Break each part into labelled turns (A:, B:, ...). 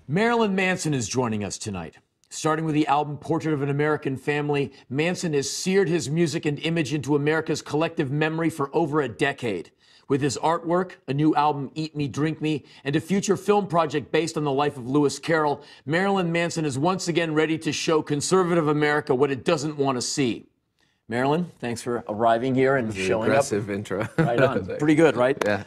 A: Marilyn Manson is joining us tonight. Starting with the album Portrait of an American Family, Manson has seared his music and image into America's collective memory for over a decade. With his artwork, a new album, Eat Me, Drink Me, and a future film project based on the life of Lewis Carroll, Marilyn Manson is once again ready to show conservative America what it doesn't want to see. Marilyn, thanks for arriving here and showing
B: aggressive
A: up.
B: intro.
A: Right on. Pretty good, right?
B: Yeah.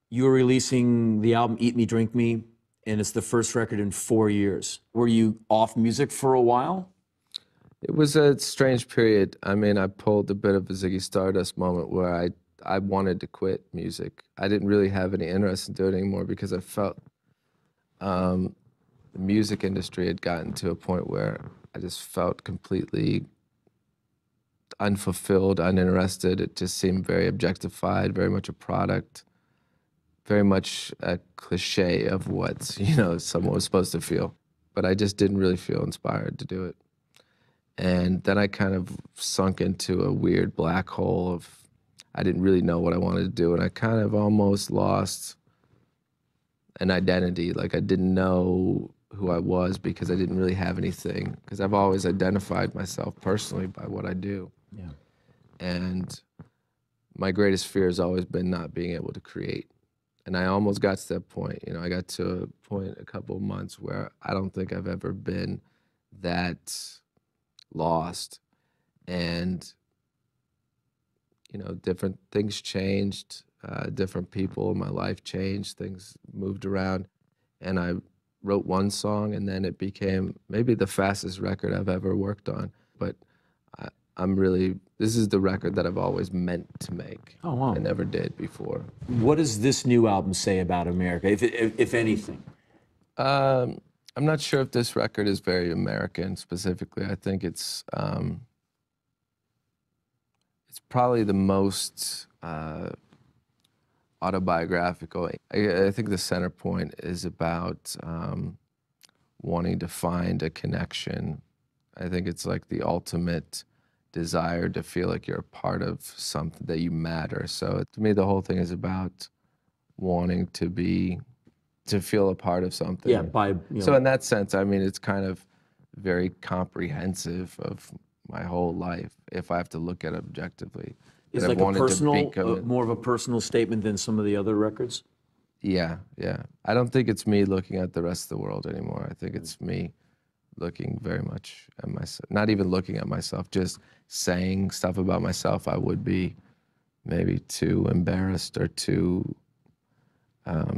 A: You were releasing the album Eat Me, Drink Me, and it's the first record in 4 years. Were you off music for a while?
B: It was a strange period. I mean, I pulled a bit of a Ziggy Stardust moment where I wanted to quit music. I didn't really have any interest in doing it anymore because I felt the music industry had gotten to a point where I just felt completely unfulfilled, uninterested. It just seemed very objectified, very much a product, very much a cliche of what, someone was supposed to feel. But I just didn't really feel inspired to do it. And then I kind of sunk into a weird black hole of, I didn't really know what I wanted to do, and I kind of almost lost an identity. Like I didn't know who I was because I didn't really have anything, because I've always identified myself personally by what I do.
A: Yeah.
B: And my greatest fear has always been not being able to create. And I almost got to that point. I got to a point a couple of months where I don't think I've ever been that lost. And, different things changed, different people in my life changed, things moved around. And I wrote one song, and then it became maybe the fastest record I've ever worked on. But this is the record that I've always meant to make.
A: Oh, wow.
B: I never did before.
A: What does this new album say about America, if anything?
B: I'm not sure if this record is very American specifically. I think it's probably the most autobiographical. I think the center point is about wanting to find a connection. I think it's like the ultimate desire to feel like you're a part of something, that you matter. So to me, the whole thing is about wanting to feel a part of something.
A: Yeah,
B: So in that sense, I mean, it's kind of very comprehensive of my whole life, if I have to look at it objectively.
A: It's like more of a personal statement than some of the other records?
B: Yeah. I don't think it's me looking at the rest of the world anymore. I think it's me looking very much at myself, not even looking at myself, just saying stuff about myself I would be maybe too embarrassed or too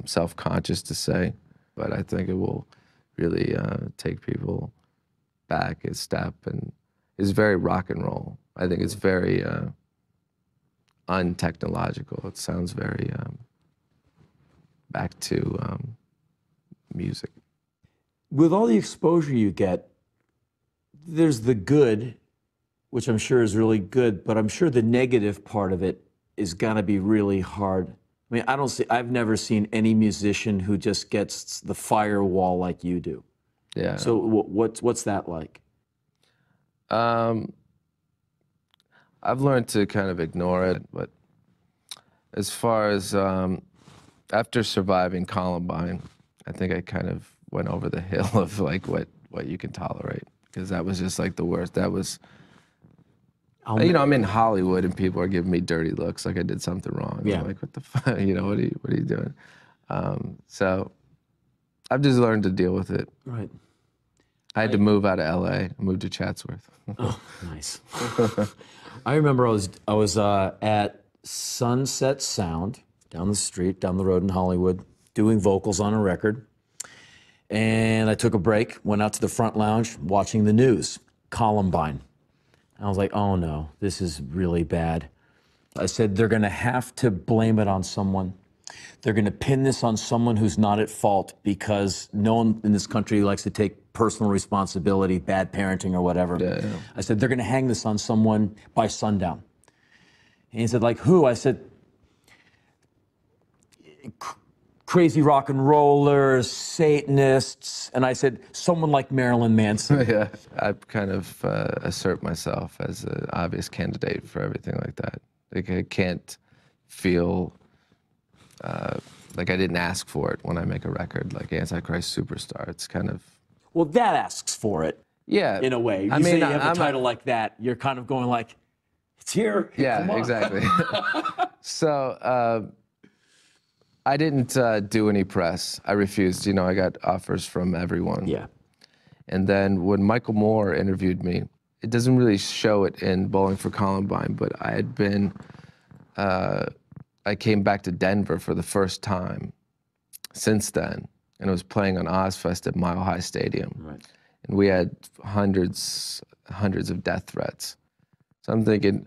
B: self-conscious to say. But I think it will really take people back a step, and is very rock and roll. I think it's very untechnological. It sounds very back to music.
A: With all the exposure you get, there's the good, which I'm sure is really good, but I'm sure the negative part of it is gonna be really hard. I mean, I've never seen any musician who just gets the firewall like you do.
B: Yeah.
A: So what's that like?
B: I've learned to kind of ignore it, but as far as after surviving Columbine, I think I kind of went over the hill of like what you can tolerate, because that was just like the worst. That was, I'm in Hollywood and people are giving me dirty looks like I did something wrong.
A: Yeah.
B: I'm like, what the fuck? What are you doing? So I've just learned to deal with it.
A: Right.
B: I had to move out of LA. I moved to Chatsworth.
A: Oh, nice. I remember I was at Sunset Sound down the street, down the road in Hollywood, doing vocals on a record. And I took a break, went out to the front lounge, watching the news, Columbine. I was like, oh no, this is really bad. I said, they're gonna have to blame it on someone. They're gonna pin this on someone who's not at fault, because no one in this country likes to take personal responsibility, bad parenting or whatever.
B: Yeah.
A: I said, they're gonna hang this on someone by sundown. And he said, like who? I said, crazy rock and rollers, Satanists. And I said, someone like Marilyn Manson.
B: Yeah, I kind of assert myself as an obvious candidate for everything like that. Like I can't feel Like I didn't ask for it when I make a record, like Antichrist Superstar. It's kind of,
A: Well, that asks for it
B: yeah.
A: in a way. You say you have a title like that, you're kind of going like, it's here.
B: Yeah,
A: come on.
B: exactly. So I didn't do any press. I refused. You know, I got offers from everyone.
A: Yeah.
B: And then when Michael Moore interviewed me, it doesn't really show it in Bowling for Columbine, but I had been, I came back to Denver for the first time since then, and I was playing on Ozfest at Mile High Stadium.
A: Right.
B: And we had hundreds of death threats. So I'm thinking,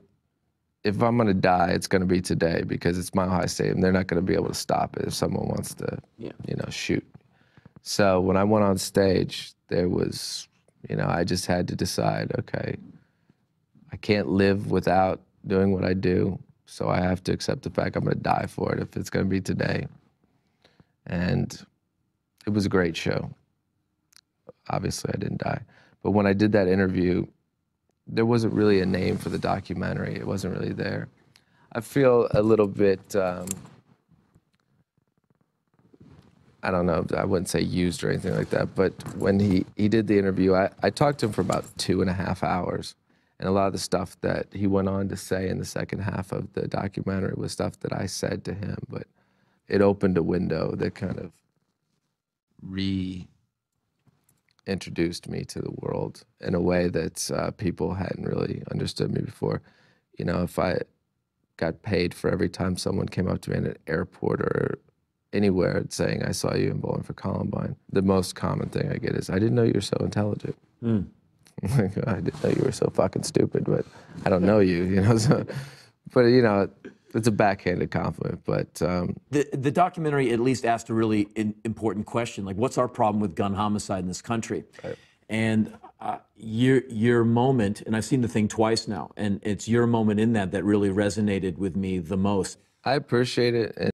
B: if I'm gonna die, it's gonna be today because it's Mile High Stadium. They're not gonna be able to stop it if someone wants to, you know, shoot. So when I went on stage, there was, you know, I just had to decide, okay, I can't live without doing what I do, so I have to accept the fact I'm gonna die for it if it's gonna be today. And it was a great show. Obviously, I didn't die. But when I did that interview, there wasn't really a name for the documentary. It wasn't really there. I feel a little bit, I don't know, I wouldn't say used or anything like that, but when he did the interview, I talked to him for about 2.5 hours. And a lot of the stuff that he went on to say in the second half of the documentary was stuff that I said to him, but it opened a window that kind of reintroduced me to the world in a way that people hadn't really understood me before. You know, if I got paid for every time someone came up to me in an airport or anywhere saying, I saw you in Bowling for Columbine, the most common thing I get is, I didn't know you were so intelligent. Like, I didn't know you were so fucking stupid, but I don't know you, you know? So, but, you know, it's a backhanded compliment, but...
A: The documentary at least asked a really important question, like, what's our problem with gun homicide in this country?
B: Right.
A: And your moment, and I've seen the thing twice now, and it's your moment in that that really resonated with me the most.
B: I appreciate it.